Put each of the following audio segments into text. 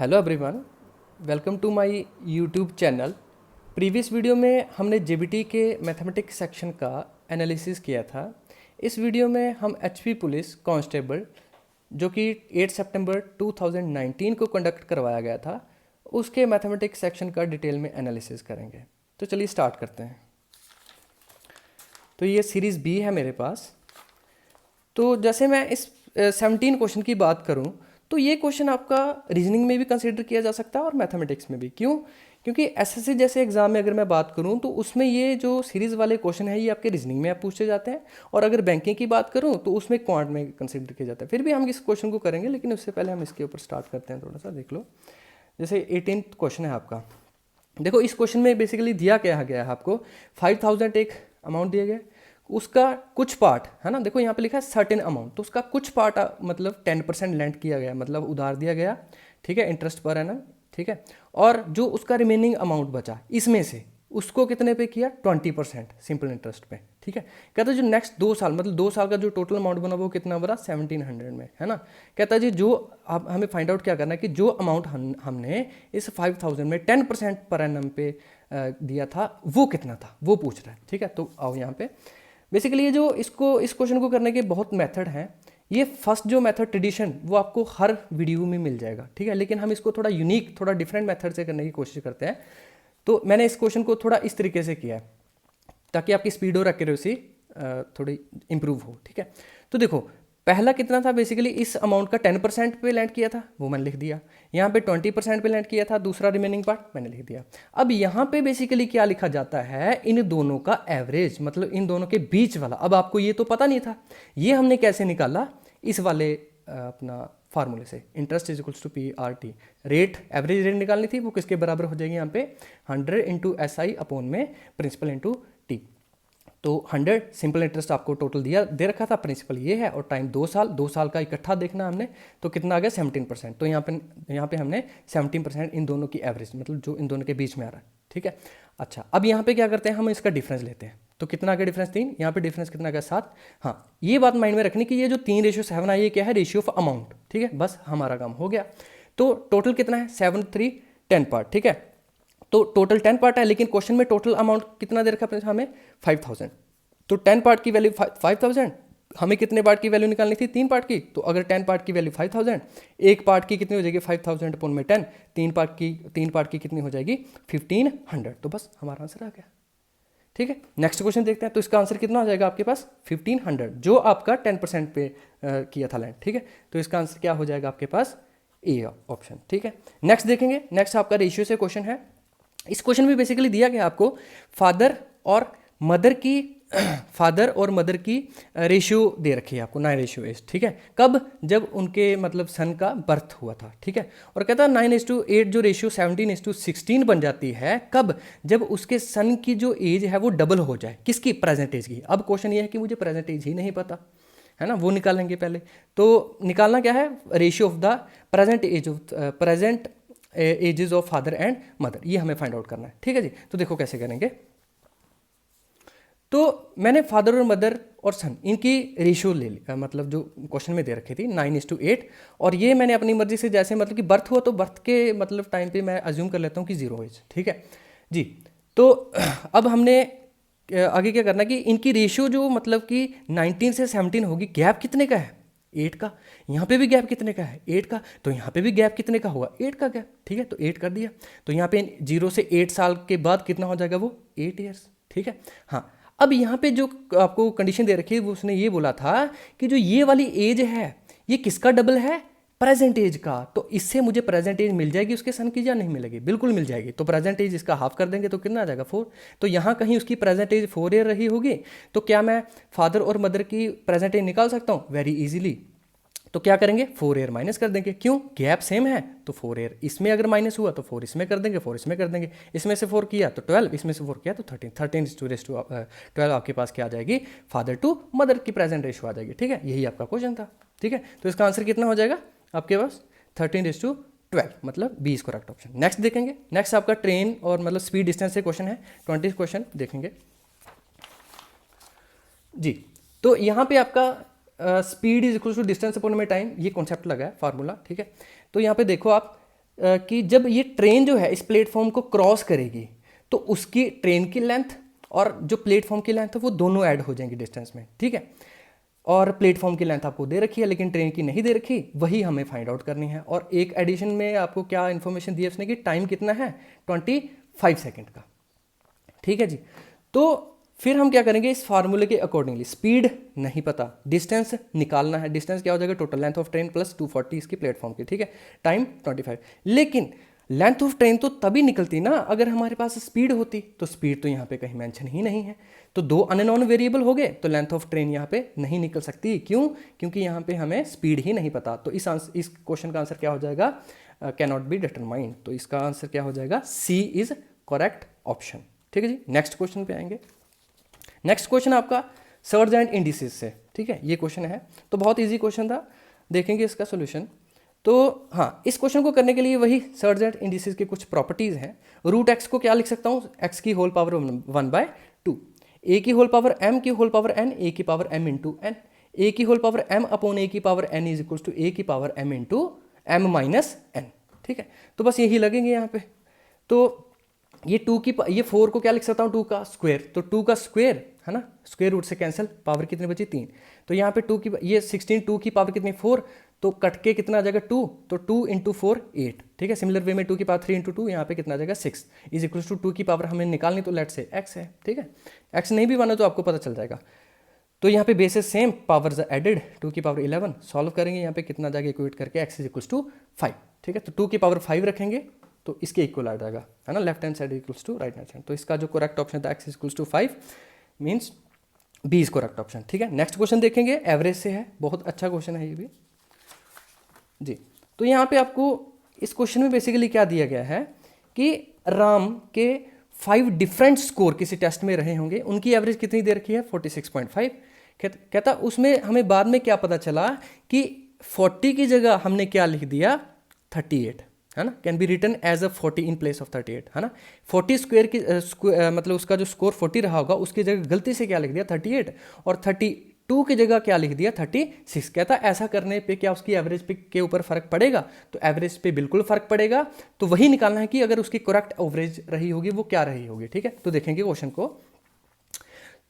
Hello everyone, welcome to my YouTube channel. Previous video में हमने JBT के mathematics section का एनालिसिस किया था। इस वीडियो में हम एचपी पुलिस कांस्टेबल जो कि 8 सितंबर 2019 को कंडक्ट करवाया गया था, उसके मैथमेटिक्स सेक्शन का डिटेल में एनालिसिस करेंगे। तो चलिए स्टार्ट करते हैं। तो ये सीरीज़ बी है मेरे पास। तो जैसे मैं इस 17 क्वेश्चन की बात करूं तो ये क्वेश्चन आपका रीजनिंग में भी कंसीडर किया जा सकता है और मैथमेटिक्स में भी। क्यों? क्योंकि एसएससी जैसे एग्जाम में अगर मैं बात करूं तो उसमें ये जो सीरीज़ वाले क्वेश्चन है ये आपके रीजनिंग में आप पूछे जाते हैं, और अगर बैंकिंग की बात करूं तो उसमें क्वांट में कंसीडर किया जाता है। फिर भी हम इस क्वेश्चन को करेंगे, लेकिन उससे पहले हम इसके ऊपर स्टार्ट करते हैं। थोड़ा सा देख लो। जैसे 18th क्वेश्चन है आपका। देखो इस क्वेश्चन में बेसिकली दिया क्या गया है आपको, 5000 एक अमाउंट दिया गया, उसका कुछ पार्ट है ना, देखो यहाँ पे लिखा है सर्टेन अमाउंट, तो उसका कुछ पार्ट मतलब 10% लेंड किया गया, मतलब उधार दिया गया, ठीक है, इंटरेस्ट पर एनम, ठीक है। और जो उसका रिमेनिंग अमाउंट बचा इसमें से उसको कितने पे किया, 20% सिंपल इंटरेस्ट पे, ठीक है। कहता है जो नेक्स्ट 2 साल मतलब 2 साल का जो टोटल अमाउंट बना वो कितना बना, 1700 में, है ना। कहता है जी जो अब हमें फाइंड आउट क्या करना है कि जो अमाउंट हमने इस 5000 में 10% पर एनम पे दिया था वो कितना था, वो पूछ रहा है, ठीक है। तो आओ यहाँ पे बेसिकली ये जो इस क्वेश्चन को करने के बहुत मेथड हैं। ये फर्स्ट जो मेथड ट्रेडिशन वो आपको हर वीडियो में मिल जाएगा, ठीक है, लेकिन हम इसको थोड़ा यूनिक थोड़ा डिफरेंट मेथड से करने की कोशिश करते हैं। तो मैंने इस क्वेश्चन को थोड़ा इस तरीके से किया है ताकि आपकी स्पीड और एक्यूरेसी थोड़ी इंप्रूव हो, ठीक है। तो देखो पहला कितना था, बेसिकली इस अमाउंट का 10% पे लैंड किया था, वो मैंने लिख दिया। यहाँ पे 20% पे लैंड किया था, दूसरा रिमेनिंग पार्ट मैंने लिख दिया। अब यहाँ पे बेसिकली क्या लिखा जाता है, इन दोनों का एवरेज, मतलब इन दोनों के बीच वाला। अब आपको ये तो पता नहीं था, ये हमने कैसे निकाला, इस वाले अपना फार्मूले से, interest is equals to P R T, rate average rate निकालनी थी, वो किसके बराबर हो जाएगी यहाँ पे 100 इंटू एस आई अपॉन में प्रिंसिपल इंटू टी। तो 100 सिंपल इंटरेस्ट आपको टोटल दिया दे रखा था, प्रिंसिपल ये है, और टाइम 2 साल का इकट्ठा देखना हमने, तो कितना आ गया 17%। तो यहाँ पे हमने 17% इन दोनों की एवरेज, मतलब जो इन दोनों के बीच में आ रहा है, ठीक है। अच्छा अब यहाँ पे क्या करते हैं, हम इसका डिफरेंस लेते हैं। तो कितना आ गया डिफरेंस 3, यहाँ पे डिफरेंस कितना आ गया 7। हाँ ये बात माइंड में रखनी कि ये जो 3:7 है ये क्या है, रेशियो ऑफ अमाउंट, ठीक है। बस हमारा काम हो गया। तो टोटल कितना है 7 3 10 पार्ट, ठीक है। तो टोटल 10 पार्ट है, लेकिन क्वेश्चन में टोटल अमाउंट कितना दे रखा है हमें 5000। तो 10 पार्ट की वैल्यू 5000, हमें कितने पार्ट की वैल्यू निकालनी थी, 3 पार्ट की। तो अगर 10 पार्ट की वैल्यू 5000, एक पार्ट की कितनी हो जाएगी 5000 अपॉन में 10, 3 पार्ट की कितनी हो जाएगी 1500। तो बस हमारा आंसर आ गया, ठीक है। नेक्स्ट क्वेश्चन देखते हैं। तो इसका आंसर कितना हो जाएगा आपके पास 1500, जो आपका 10% पे किया था लैंड, ठीक है। तो इसका आंसर क्या हो जाएगा आपके पास ए ऑप्शन, ठीक है। नेक्स्ट देखेंगे। नेक्स्ट आपका रेशियो से क्वेश्चन है। इस क्वेश्चन में बेसिकली दिया गया आपको फादर और मदर की रेशियो दे रखी है आपको 9:8, ठीक है। कब? जब उनके मतलब सन का बर्थ हुआ था, ठीक है। और कहता है 9:8 जो रेशियो 17:16 बन जाती है, कब? जब उसके सन की जो एज है वो डबल हो जाए, किसकी? प्रेजेंट एज की। अब क्वेश्चन ये है कि मुझे प्रेजेंट एज ही नहीं पता, है ना, वो निकालेंगे पहले। तो निकालना क्या है, ratio of the present ages of father and mother, ये हमें फाइंड आउट करना है, ठीक है जी। तो देखो कैसे करेंगे। तो मैंने फादर और मदर और सन इनकी रेशियो ले ली, मतलब जो क्वेश्चन में दे रखी थी 9:8, और ये मैंने अपनी मर्जी से जैसे मतलब कि बर्थ हुआ तो बर्थ के मतलब टाइम पे मैं अज्यूम कर लेता हूँ कि 0 एज, ठीक है जी। तो अब हमने आगे क्या करना कि इनकी रेशियो जो मतलब कि 19 से 17 होगी, गैप कितने का है 8 का, यहाँ पे भी गैप कितने का है 8 का, तो यहाँ पे भी गैप कितने का होगा 8 का गैप, ठीक है। तो 8 कर दिया। तो यहाँ पे 0 से 8 साल के बाद कितना हो जाएगा वो 8 ईयर्स, ठीक है। हाँ अब यहाँ पे जो आपको कंडीशन दे रखी है वो उसने ये बोला था कि जो ये वाली एज है ये किसका डबल है, प्रेजेंट एज का। तो इससे मुझे प्रेजेंट एज मिल जाएगी उसके सन की या नहीं मिलेगी, बिल्कुल मिल जाएगी। तो प्रेजेंट एज इसका हाफ कर देंगे तो कितना आ जाएगा 4। तो यहाँ कहीं उसकी प्रेजेंट एज 4 ईयर रही होगी, तो क्या मैं फादर और मदर की प्रेजेंट एज निकाल सकता हूँ वेरी इजीली। तो क्या करेंगे 4 ईयर माइनस कर देंगे, क्यों, गैप सेम है। तो 4 ईयर इसमें अगर माइनस हुआ तो 4 इसमें कर देंगे, 4 इसमें कर देंगे, इसमें से 4 किया तो 12, इसमें से 4 किया तो 13 आपके पास क्या आ जाएगी, फादर टू मदर की प्रेजेंट रेशियो आ जाएगी, ठीक है। यही आपका क्वेश्चन था, ठीक है। तो इसका आंसर कितना हो जाएगा आपके पास 13:12, मतलब B is correct option. Next देखेंगे। नेक्स्ट आपका ट्रेन और मतलब स्पीड डिस्टेंस से क्वेश्चन है, 20 क्वेश्चन देखेंगे जी। तो यहाँ पे आपका speed is equal to distance upon में टाइम, ये कॉन्सेप्ट लगा है फार्मूला, ठीक है। तो यहाँ पे देखो आप कि जब ये ट्रेन जो है इस प्लेटफॉर्म को क्रॉस करेगी तो उसकी ट्रेन की लेंथ और जो प्लेटफॉर्म की लेंथ है वो दोनों ऐड हो जाएंगी डिस्टेंस में, ठीक है। और प्लेटफॉर्म की लेंथ आपको दे रखी है लेकिन ट्रेन की नहीं दे रखी, वही हमें फाइंड आउट करनी है। और एक एडिशन में आपको क्या इन्फॉर्मेशन दी है उसने कि टाइम कितना है 25 सेकेंड का, ठीक है जी। तो फिर हम क्या करेंगे, इस फार्मूले के अकॉर्डिंगली स्पीड नहीं पता, डिस्टेंस निकालना है। डिस्टेंस क्या हो जाएगा, total length of train plus 240 इसकी प्लेटफॉर्म की, ठीक है। टाइम 25, लेकिन लेंथ ऑफ ट्रेन तो तभी निकलती ना अगर हमारे पास स्पीड होती, तो स्पीड तो यहाँ पे कहीं मेंशन ही नहीं है। तो दो अननोन वेरिएबल हो गए तो लेंथ ऑफ ट्रेन यहाँ पे नहीं निकल सकती। क्यों? क्योंकि यहाँ पे हमें स्पीड ही नहीं पता। तो इस क्वेश्चन का आंसर क्या हो जाएगा, कैन नॉट बी डिटरमाइंड। तो इसका आंसर क्या हो जाएगा, सी इज करेक्ट ऑप्शन, ठीक है जी। नेक्स्ट क्वेश्चन पे आएंगे। नेक्स्ट क्वेश्चन आपका सर्ज एंड इंडिसेस से, ठीक है, ये क्वेश्चन है। तो बहुत ईजी क्वेश्चन था, देखेंगे इसका सोल्यूशन। तो हाँ, इस क्वेश्चन को करने के लिए वही सर्ज एंड इंडिसेस की कुछ प्रॉपर्टीज हैं। रूट एक्स को क्या लिख सकता हूँ, एक्स की होल पावर 1/2, ए की होल पावर एम की होल पावर एन, ए की power M into N, A की whole power M upon A की power N is equal to A की power M into M minus N, ठीक है। तो बस यही लगेंगे यहाँ पे। तो ये ये 4 को क्या लिख सकता हूँ, 2 का स्क्वायर। तो 2 का स्क्वायर है ना, स्क्वायर रूट से कैंसिल, पावर कितनी बची 3। तो यहाँ पे 2 की ये 16, 2 की पावर कितनी 4, तो कट के कितना आ जाएगा 2, तो 2 इंटू 4 8, ठीक है। सिमिलर वे में 2 की पावर 3 इंटू 2 यहाँ पे कितना आ जाएगा 6 इज इक्वल टू 2 की पावर हमें निकालनी, तो लेट से x है, ठीक है। x नहीं भी बना तो आपको पता चल जाएगा। तो यहाँ पे बेसिस सेम, पावर्स एडेड, 2 की पावर 11 सॉल्व करेंगे, यहाँ पे कितना आ जाएगा इक्वेट करके x इज इक्वल टू 5, ठीक है। तो 2 की पावर 5 रखेंगे तो इसके इक्वल आ जाएगा, है ना, left hand side equals to right hand side. तो इसका जो करेक्ट ऑप्शन था x equals to 5 means B is correct option, ठीक है। नेक्स्ट क्वेश्चन देखेंगे, एवरेज से है, बहुत अच्छा क्वेश्चन है ये भी जी। तो यहाँ पे आपको इस क्वेश्चन में बेसिकली क्या दिया गया है कि राम के 5 डिफरेंट स्कोर किसी टेस्ट में रहे होंगे, उनकी एवरेज कितनी दे रखी है 46.5। कहता उसमें हमें बाद में क्या पता चला कि 40 की जगह हमने क्या लिख दिया 38, है ना, can be written as a 40 in place of 38, है ना। 40 स्क्वायर की मतलब उसका जो स्कोर 40 रहा होगा उसकी जगह गलती से क्या लिख दिया 38, और 32 की जगह क्या लिख दिया 36। कहता ऐसा करने पे क्या उसकी एवरेज पे के ऊपर फर्क पड़ेगा, तो एवरेज पे बिल्कुल फर्क पड़ेगा। तो वही निकालना है कि अगर उसकी करेक्ट एवरेज रही होगी वो क्या रही होगी, ठीक है। तो देखेंगे क्वेश्चन को।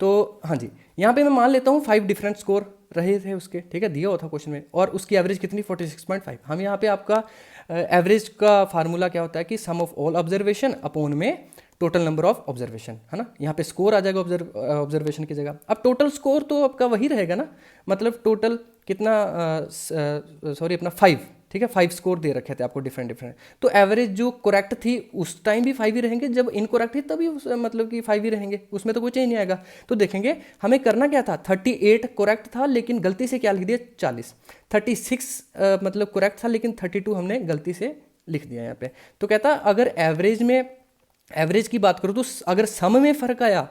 तो हाँ जी, यहाँ पे मैं मान लेता हूँ 5 डिफरेंट स्कोर रहे थे उसके, ठीक है, दिया हुआ था क्वेश्चन में, और उसकी एवरेज कितनी 46.5। हम यहाँ पे आपका एवरेज का फार्मूला क्या होता है कि सम ऑफ ऑल ऑब्जर्वेशन अपॉन में टोटल नंबर ऑफ ऑब्जर्वेशन, है ना। यहाँ पे स्कोर आ जाएगा ऑब्जर्वेशन की जगह। अब टोटल स्कोर तो आपका वही रहेगा ना, मतलब टोटल कितना सॉरी अपना 5, ठीक है, 5 स्कोर दे रखे थे आपको डिफरेंट। तो एवरेज जो करेक्ट थी उस टाइम भी 5 ही रहेंगे, जब इनकरेक्ट थी तभी मतलब कि 5 ही रहेंगे, उसमें तो कोई चेंज नहीं आएगा। तो देखेंगे हमें करना क्या था, 38 करेक्ट था लेकिन गलती से क्या लिख दिया 40, 36 मतलब करेक्ट था लेकिन 32 हमने गलती से लिख दिया यहाँ पे। तो कहता अगर एवरेज की बात करूँ तो अगर सम में फर्क आया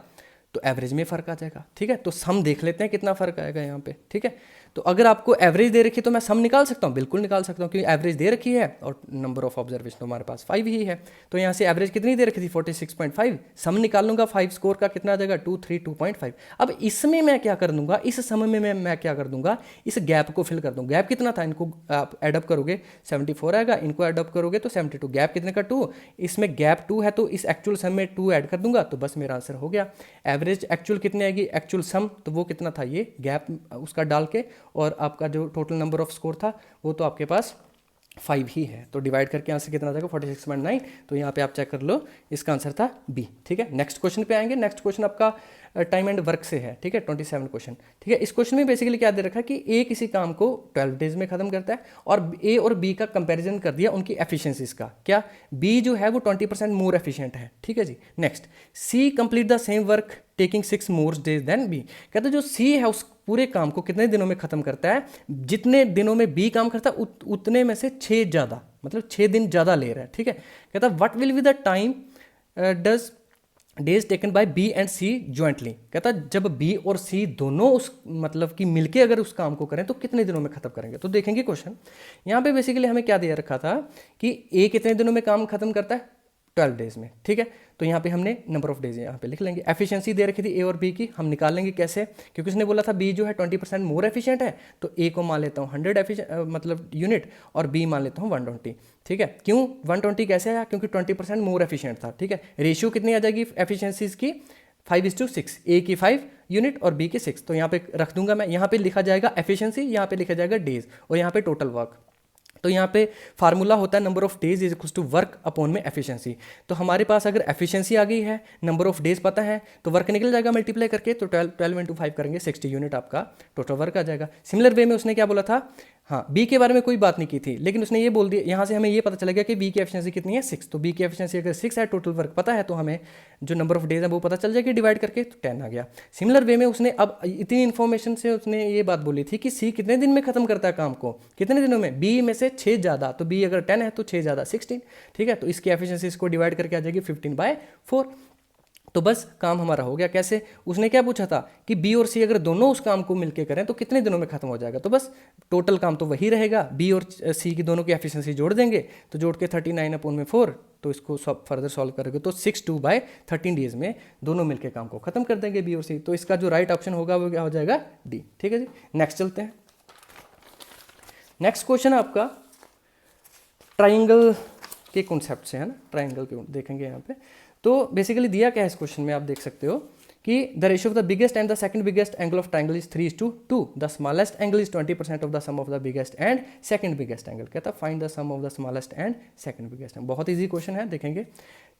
तो एवरेज में फर्क आ जाएगा, ठीक है। तो सम देख लेते हैं कितना फर्क आएगा यहाँ पे, ठीक है। तो अगर आपको एवरेज दे रखी है तो मैं सम निकाल सकता हूँ, बिल्कुल निकाल सकता हूँ, क्योंकि एवरेज दे रखी है और नंबर ऑफ ऑब्जर्वेशन हमारे पास 5 ही है। तो यहाँ से एवरेज कितनी दे रखी थी 46.5, सम निकाल लूंगा 5 स्कोर का कितना आ जाएगा 232.5। अब इसमें मैं क्या कर दूंगा, इस सम में मैं क्या कर दूंगा, इस गैप को फिल कर दूंगा। गैप कितना था, इनको आप एडअप करोगे 74 आएगा, इनको एडअप करोगे तो 72, गैप कितने का 2, इसमें गैप 2 है तो इस एक्चुअल सम में 2 ऐड कर दूंगा तो बस मेरा आंसर हो गया। एवरेज एक्चुअल कितने आएगी, एक्चुअल सम तो वो कितना था, ये गैप उसका डाल के, और आपका जो टोटल नंबर ऑफ स्कोर था वो तो आपके पास 5 ही है। तो डिवाइड करके यहाँ से कितना आ जाएगा 46.9। तो यहाँ पे आप चेक कर लो, इसका आंसर था बी, ठीक है। नेक्स्ट क्वेश्चन पे आएंगे। नेक्स्ट क्वेश्चन आपका टाइम एंड वर्क से है, ठीक है, 27 क्वेश्चन, ठीक है। इस क्वेश्चन में बेसिकली क्या दे रखा है कि ए किसी काम को 12 डेज में खत्म करता है, और ए और बी का कंपैरिजन कर दिया उनकी एफिशिएंसीज का, क्या बी जो है वो 20% मोर एफिशिएंट है, ठीक है जी। Next, C complete the same work taking 6 more days than B. कहते जो सी है उस पूरे काम को कितने दिनों में खत्म करता है, जितने दिनों में बी काम करता है उतने में से 6 ज़्यादा, मतलब 6 दिन ज़्यादा ले रहा है, ठीक है। कहता what will be the time does days taken by B and C jointly. कहता जब बी और सी दोनों उस मतलब कि मिलके अगर उस काम को करें तो कितने दिनों में खत्म करेंगे। तो देखेंगे क्वेश्चन, यहाँ पे बेसिकली हमें क्या दिया रखा था कि ए कितने दिनों में काम खत्म करता है 12 डेज में, ठीक है। तो यहाँ पे हमने नंबर ऑफ डेज यहाँ पे लिख लेंगे। एफिशिएंसी दे रखी थी ए और बी की, हम निकाल लेंगे कैसे, क्योंकि उसने बोला था बी जो है 20% मोर एफिशिएंट है, तो ए को मान लेता हूँ 100 मतलब यूनिट, और बी मान लेता हूँ 120, ठीक है। क्यों 120 कैसे आया, क्योंकि 20% मोर एफिशिएंट था, ठीक है। रेशियो कितनी आ जाएगी एफिशिएंसीज की, 5:6, ए की 5 यूनिट और बी की 6। तो यहाँ पे रख दूंगा मैं, यहाँ पे लिखा जाएगा एफिशिएंसी, यहाँ पे लिखा जाएगा डेज, और यहाँ पे टोटल वर्क। तो यहाँ पे फार्मूला होता है number of days is equal to work upon में एफिशिएंसी। तो हमारे पास अगर एफिशिएंसी आ गई है, नंबर ऑफ डेज पता है, तो वर्क निकल जाएगा मल्टीप्लाई करके, तो 12 × 5 करेंगे 60 यूनिट आपका टोटल वर्क आ जाएगा। सिमिलर वे में उसने क्या बोला था, हाँ बी के बारे में कोई बात नहीं की थी, लेकिन उसने ये बोल दिया, यहाँ से हमें ये पता चला गया कि बी की एफिशिएंसी कितनी है 6। तो बी की एफिशिएंसी अगर 6 है, टोटल वर्क पता है, तो हमें जो नंबर ऑफ डेज है वो पता चल जाएगी डिवाइड करके, तो 10 आ गया। सिमिलर वे में उसने अब इतनी इन्फॉर्मेशन से उसने ये बात बोली थी कि सी कितने दिन में खत्म करता है काम को, कितने दिनों में, बी में से 6 ज़्यादा, तो बी अगर 10 है तो 6 ज़्यादा 16, ठीक है। तो इसकी एफिशिएंसी इसको डिवाइड करके आ जाएगी 15/4। तो बस काम हमारा हो गया। कैसे, उसने क्या पूछा था कि बी और सी अगर दोनों उस काम को मिलकर करें तो कितने दिनों में खत्म हो जाएगा, तो बस टोटल काम तो वही रहेगा, बी और सी की दोनों की एफिशिएंसी जोड़ देंगे, तो जोड़ के 39/4, तो इसको सब फर्दर सॉल्व करेंगे तो 62/13 डेज में दोनों मिलकर काम को खत्म कर देंगे बी और सी। तो इसका जो राइट ऑप्शन होगा वो क्या हो जाएगा, डी, ठीक है जी। नेक्स्ट चलते हैं। नेक्स्ट क्वेश्चन है आपका ट्राइंगल के कॉन्सेप्ट से, है ना, ट्राइंगल के देखेंगे यहाँ पे। तो बेसिकली दिया क्या है इस क्वेश्चन में, आप देख सकते हो कि the ratio of the biggest and the second biggest angle of triangle is 3:2, the smallest angle is 20% of the sum of the biggest and second biggest angle. कहता है find the sum of the smallest and second biggest angle. बहुत easy question है, देखेंगे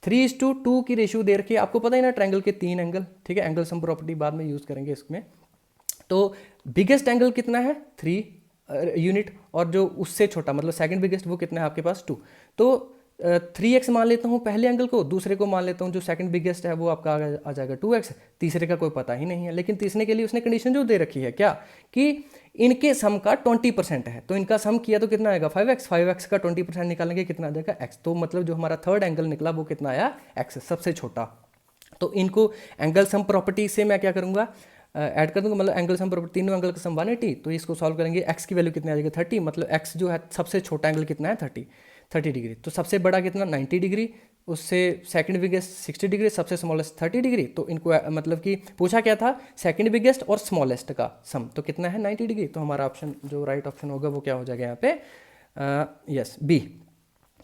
3:2 की ratio दे रखी है, आपको पता ही ना ट्राइंगल के 3 एंगल, ठीक है। एंगल सम प्रॉपर्टी बाद में यूज करेंगे इसमें। तो बिगेस्ट एंगल कितना है 3 यूनिट, और जो उससे छोटा मतलब सेकंड बिगेस्ट वो कितना है आपके पास 2। तो 3x मान लेता हूँ पहले एंगल को, दूसरे को मान लेता हूँ जो सेकंड बिगेस्ट है वो आपका आ जाएगा 2x, तीसरे का कोई पता ही नहीं है। लेकिन तीसरे के लिए उसने कंडीशन जो दे रखी है क्या, कि इनके सम का 20% है, तो इनका सम किया तो कितना आएगा 5x का 20% निकालेंगे कितना आ जाएगा x। तो मतलब जो हमारा थर्ड एंगल निकला वो कितना आया x, सबसे छोटा। तो इनको एंगल सम प्रॉपर्टी से मैं क्या करूँगा, ऐड कर दूंगा, मतलब एंगल सम प्रॉपर्टी, तीनों एंगल का सम 180, तो इसको सॉल्व करेंगे, x की वैल्यू कितनी आ जाएगी 30, मतलब x जो है सबसे छोटा एंगल कितना है 30 डिग्री। तो सबसे बड़ा कितना 90 डिग्री, उससे सेकंड बिगेस्ट 60 डिग्री, सबसे स्मॉलेस्ट 30 डिग्री। तो इनको मतलब कि पूछा क्या था, सेकंड बिगेस्ट और स्मॉलेस्ट का सम, तो कितना है 90 डिग्री। तो हमारा ऑप्शन जो राइट ऑप्शन होगा वो क्या हो जाएगा यहाँ पे, यस बी,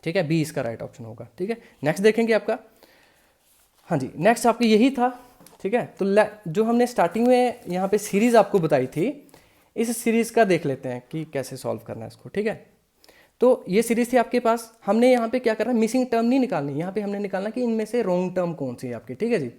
ठीक है, बी इसका राइट ऑप्शन होगा, ठीक है। नेक्स्ट देखेंगे आपका, हाँ जी नेक्स्ट आपकी यही था, ठीक है। तो जो हमने स्टार्टिंग में यहाँ पे सीरीज आपको बताई थी, इस सीरीज का देख लेते हैं कि कैसे सॉल्व करना है इसको, ठीक है। तो ये सीरीज थी आपके पास, हमने यहाँ पे क्या करना है, मिसिंग टर्म नहीं निकालनी, यहाँ पे हमने निकालना कि इनमें से रॉन्ग टर्म कौन सी है आपकी, ठीक है जी।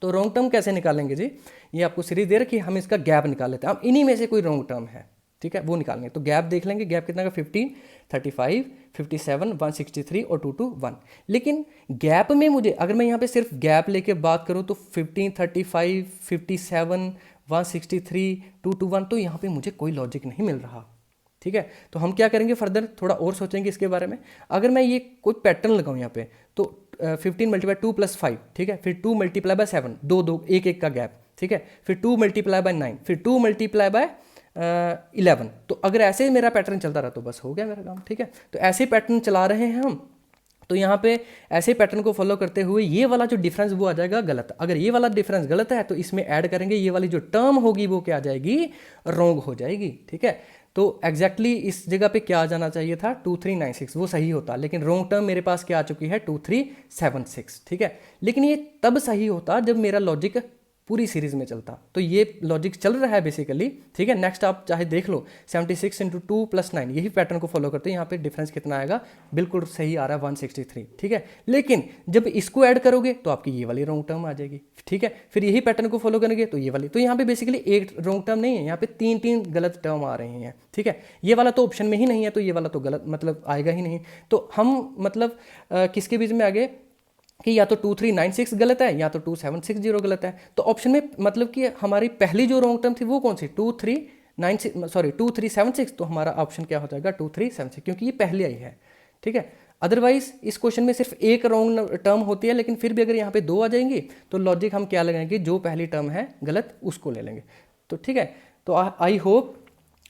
तो रॉन्ग टर्म कैसे निकालेंगे जी, ये आपको सीरीज दे रखी है, हम इसका गैप निकाल लेते हैं। अब इन्हीं में से कोई रॉन्ग टर्म है, ठीक है, वो निकालेंगे। तो गैप देख लेंगे, गैप कितना का 15, 35, 57, 163 और 2 to 1। लेकिन गैप में मुझे, अगर मैं यहाँ पे सिर्फ गैप लेके बात करूँ तो 15, 35, 57, 163, 2 to 1, तो यहाँ पे मुझे कोई लॉजिक नहीं मिल रहा, ठीक है। तो हम क्या करेंगे, फर्दर थोड़ा और सोचेंगे इसके बारे में। अगर मैं ये कोई पैटर्न लगाऊँ यहाँ पे, तो 15 × 2 + 5, ठीक है, फिर 2 × 7, 2 2 1 1 का गैप, ठीक है, फिर 2 × 9, फिर 2 × 11। तो अगर ऐसे ही मेरा पैटर्न चलता रहा तो बस हो गया मेरा काम, ठीक है। तो ऐसे पैटर्न चला रहे हैं हम, तो यहाँ पे ऐसे पैटर्न को फॉलो करते हुए ये वाला जो डिफरेंस वो आ जाएगा गलत। अगर ये वाला डिफरेंस गलत है तो इसमें ऐड करेंगे, ये वाली जो टर्म होगी वो क्या आ जाएगी, रॉन्ग हो जाएगी, ठीक है। तो एग्जैक्टली इस जगह पे क्या आ जाना चाहिए था 2396, वो सही होता, लेकिन रॉन्ग टर्म मेरे पास क्या आ चुकी है 2376, ठीक है। लेकिन ये तब सही होता जब मेरा लॉजिक पूरी सीरीज में चलता, तो ये लॉजिक चल रहा है बेसिकली, ठीक है। नेक्स्ट आप चाहे देख लो 76 × 2 + 9, यही पैटर्न को फॉलो करते हैं। यहाँ पे डिफरेंस कितना आएगा, बिल्कुल सही आ रहा है 163, ठीक है। लेकिन जब इसको ऐड करोगे तो आपकी ये वाली रॉन्ग टर्म आ जाएगी, ठीक है। फिर यही पैटर्न को फॉलो करेंगे तो ये वाली, तो यहाँ पे बेसिकली एक रॉन्ग टर्म नहीं है, यहाँ पे 3 गलत टर्म आ रही हैं, ठीक है। ये वाला तो ऑप्शन में ही नहीं है, तो ये वाला तो गलत मतलब आएगा ही नहीं। तो हम मतलब किसके बीच में आगे कि या तो 2396 गलत है या तो 2760 गलत है। तो ऑप्शन में मतलब कि हमारी पहली जो रॉन्ग टर्म थी वो कौन सी 2376, तो हमारा ऑप्शन क्या हो जाएगा 2376, क्योंकि ये पहले आई है, ठीक है। अदरवाइज इस क्वेश्चन में सिर्फ एक रॉन्ग टर्म होती है, लेकिन फिर भी अगर यहाँ पे 2 आ जाएंगी तो लॉजिक हम क्या लगाएंगे, जो पहली टर्म है गलत उसको ले लेंगे। तो ठीक है, तो आई होप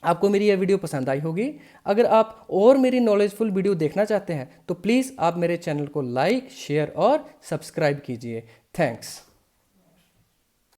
आपको मेरी यह वीडियो पसंद आई होगी। अगर आप और मेरी नॉलेजफुल वीडियो देखना चाहते हैं तो प्लीज़ आप मेरे चैनल को लाइक, शेयर और सब्सक्राइब कीजिए। थैंक्स।